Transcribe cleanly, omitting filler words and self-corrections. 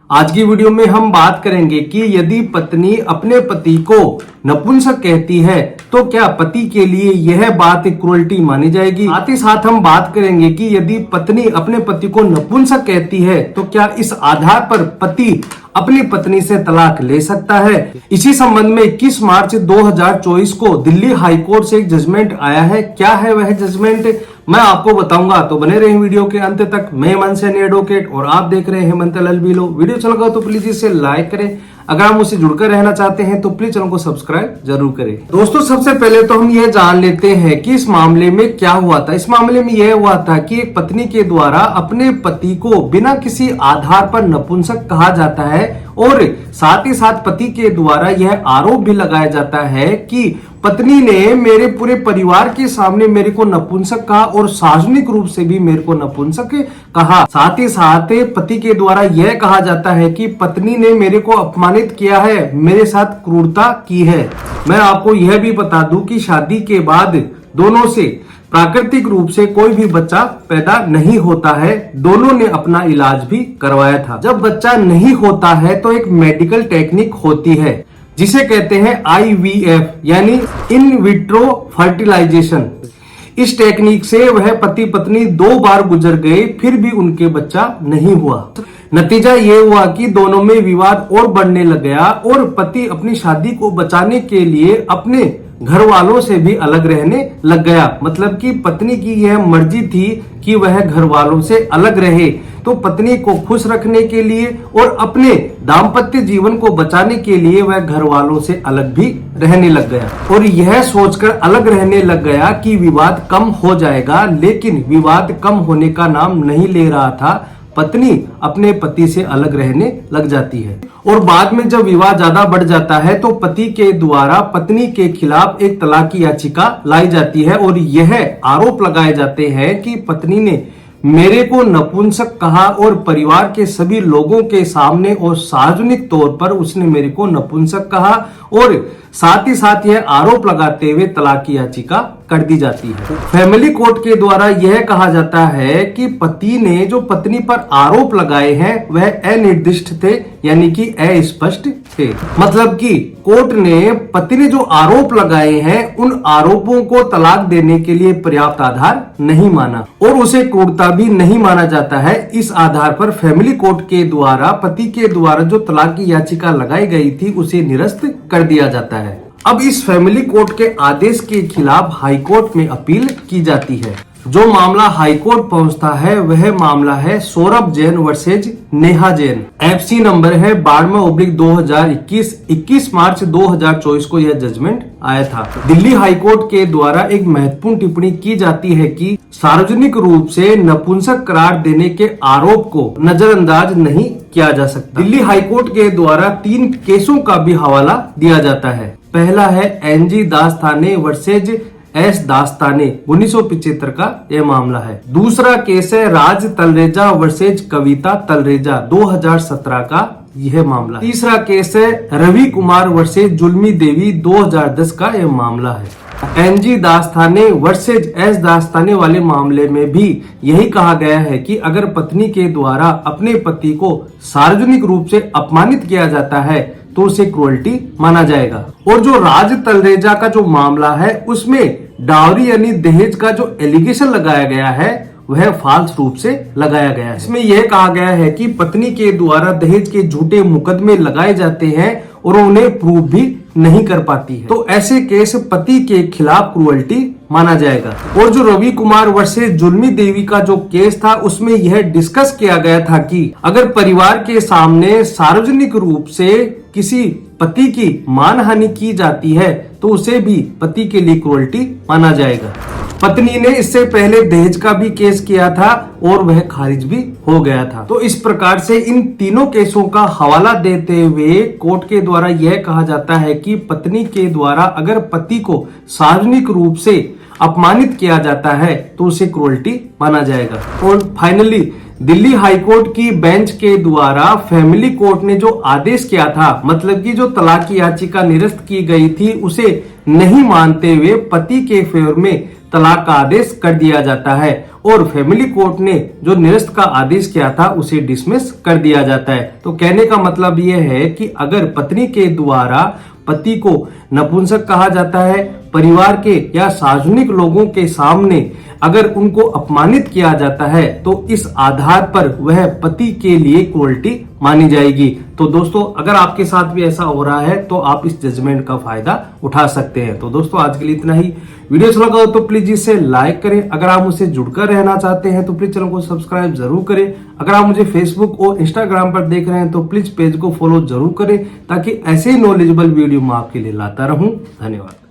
आज की वीडियो में हम बात करेंगे कि यदि पत्नी अपने पति को नपुंसक कहती है तो क्या पति के लिए यह बात क्रूरल्टी मानी जाएगी। साथ ही साथ हम बात करेंगे कि यदि पत्नी अपने पति को नपुंसक कहती है तो क्या इस आधार पर पति अपनी पत्नी से तलाक ले सकता है। इसी संबंध में 21 मार्च 2024 को दिल्ली हाई कोर्ट से एक जजमेंट आया है। क्या है वह जजमेंट मैं आपको बताऊंगा, तो बने रहे वीडियो के अंत तक। मैं हेमंत सैनी एडवोकेट और आप देख रहे हैं हेमंत LLB लॉ। वीडियो अच्छा लगा तो प्लीज इसे लाइक करें। अगर आप मुझसे जुड़कर रहना चाहते हैं तो प्लीज चैनल को सब्सक्राइब जरूर करें। दोस्तों सबसे पहले तो हम ये जान लेते हैं कि इस मामले में क्या हुआ था। इस मामले में यह हुआ था कि एक पत्नी के द्वारा अपने पति को बिना किसी आधार पर नपुंसक कहा जाता है और साथ ही साथ पति के द्वारा यह आरोप भी लगाया जाता है कि पत्नी ने मेरे पूरे परिवार के सामने मेरे को नपुंसक कहा और सार्वजनिक रूप से भी मेरे को नपुंसक कहा। साथ ही साथ पति के द्वारा यह कहा जाता है कि पत्नी ने मेरे को अपमानित किया है, मेरे साथ क्रूरता की है। मैं आपको यह भी बता दूं कि शादी के बाद दोनों से प्राकृतिक रूप से कोई भी बच्चा पैदा नहीं होता है। दोनों ने अपना इलाज भी करवाया था। जब बच्चा नहीं होता है तो एक मेडिकल टेक्निक होती है जिसे कहते हैं IVF यानी इन विट्रो फर्टिलाइजेशन। इस टेक्निक से वह पति पत्नी 2 बार गुजर गए फिर भी उनके बच्चा नहीं हुआ। नतीजा ये हुआ कि दोनों में विवाद और बढ़ने लग गया और पति अपनी शादी को बचाने के लिए अपने घर वालों से भी अलग रहने लग गया। मतलब कि पत्नी की यह मर्जी थी कि वह घर वालों से अलग रहे, तो पत्नी को खुश रखने के लिए और अपने दाम्पत्य जीवन को बचाने के लिए वह घर वालों से अलग भी रहने लग गया और यह सोचकर अलग रहने लग गया कि विवाद कम हो जाएगा। लेकिन विवाद कम होने का नाम नहीं ले रहा था। पत्नी अपने पति से अलग रहने लग जाती है और बाद में जब विवाद ज्यादा बढ़ जाता है तो पति के द्वारा पत्नी के खिलाफ एक तलाक की याचिका लाई जाती है और यह आरोप लगाए जाते हैं कि पत्नी ने मेरे को नपुंसक कहा और परिवार के सभी लोगों के सामने और सार्वजनिक तौर पर उसने मेरे को नपुंसक कहा और साथ ही साथ यह आरोप लगाते हुए तलाक की याचिका कर दी जाती है। फैमिली कोर्ट के द्वारा यह कहा जाता है कि पति ने जो पत्नी पर आरोप लगाए हैं वह अनिर्दिष्ट थे यानी कि अस्पष्ट थे। मतलब कि कोर्ट ने पति ने जो आरोप लगाए हैं उन आरोपों को तलाक देने के लिए पर्याप्त आधार नहीं माना और उसे क्रूरता भी नहीं माना जाता है। इस आधार पर फैमिली कोर्ट के द्वारा पति के द्वारा जो तलाक की याचिका लगाई गई थी उसे निरस्त कर दिया जाता है। अब इस फैमिली कोर्ट के आदेश के खिलाफ हाई कोर्ट में अपील की जाती है। जो मामला हाई कोर्ट पहुंचता है वह मामला है Saurabh Jain versus Neha Jain. FC number है 92/2021। 21 मार्च 2024 को यह जजमेंट आया था। दिल्ली हाई कोर्ट के द्वारा एक महत्वपूर्ण टिप्पणी की जाती है कि सार्वजनिक रूप से नपुंसक करार देने के आरोप को नजरअंदाज नहीं किया जा सकता। दिल्ली हाई कोर्ट के द्वारा 3 केसों का भी हवाला दिया जाता है। पहला है NG Dastane versus S Dastane 1975 का यह मामला है। दूसरा केस है राज तलरेजा वर्सेज कविता तलरेजा 2017 का यह मामला। तीसरा केस है रवि कुमार वर्सेज जुल्मी देवी 2010 का यह मामला है। NG Dastane versus S Dastane वाले मामले में भी यही कहा गया है कि अगर पत्नी के द्वारा अपने पति को सार्वजनिक रूप से अपमानित किया जाता है तो उसे क्रूरल्टी माना जाएगा। और जो राज तलरेजा का जो मामला है उसमें डावरी यानी दहेज का जो एलिगेशन लगाया गया है वह फाल्स रूप से लगाया गया है। इसमें यह कहा गया है कि पत्नी के द्वारा दहेज के झूठे मुकदमे लगाए जाते हैं और उन्हें प्रूव भी नहीं कर पाती है, तो ऐसे केस पति के खिलाफ क्रूरल्टी माना जाएगा। और जो रवि कुमार वर्सेस जुल्मी देवी का जो केस था उसमें यह डिस्कस किया गया था कि अगर परिवार के सामने सार्वजनिक रूप से किसी पति की मानहानि की जाती है तो उसे भी पति के लिए क्रूरल्टी माना जाएगा। पत्नी ने इससे पहले दहेज का भी केस किया था और वह खारिज भी हो गया था। तो इस प्रकार से इन तीनों केसों का हवाला देते हुए कोर्ट के द्वारा यह कहा जाता है कि पत्नी के द्वारा अगर पति को सार्वजनिक रूप से अपमानित किया जाता है तो उसे क्रूरल्टी माना जाएगा। और फाइनली दिल्ली हाई कोर्ट की बेंच के द्वारा फैमिली कोर्ट ने जो आदेश किया था, मतलब कि जो तलाक की याचिका निरस्त की गई थी उसे नहीं मानते हुए पति के फेवर में तलाक का आदेश कर दिया जाता है और फैमिली कोर्ट ने जो निरस्त का आदेश किया था उसे डिसमिस कर दिया जाता है। तो कहने का मतलब यह है कि अगर पत्नी के द्वारा पति को नपुंसक कहा जाता है, परिवार के या सार्वजनिक लोगों के सामने अगर उनको अपमानित किया जाता है, तो इस आधार पर वह पति के लिए क्रूरल्टी मानी जाएगी। तो दोस्तों, अगर आपके साथ भी ऐसा हो रहा है तो आप इस जजमेंट का फायदा उठा सकते हैं। तो दोस्तों, आज के लिए इतना ही। वीडियो अच्छा लगा हो तो प्लीज इसे लाइक करें। अगर आप मुझसे जुड़कर रहना चाहते हैं तो प्लीज चैनल को सब्सक्राइब जरूर करें। अगर आप मुझे फेसबुक और इंस्टाग्राम पर देख रहे हैं तो प्लीज पेज को फॉलो जरूर करें, ताकि ऐसे ही नॉलेजेबल वीडियो मैं आपके लिए लाता रहूं। धन्यवाद।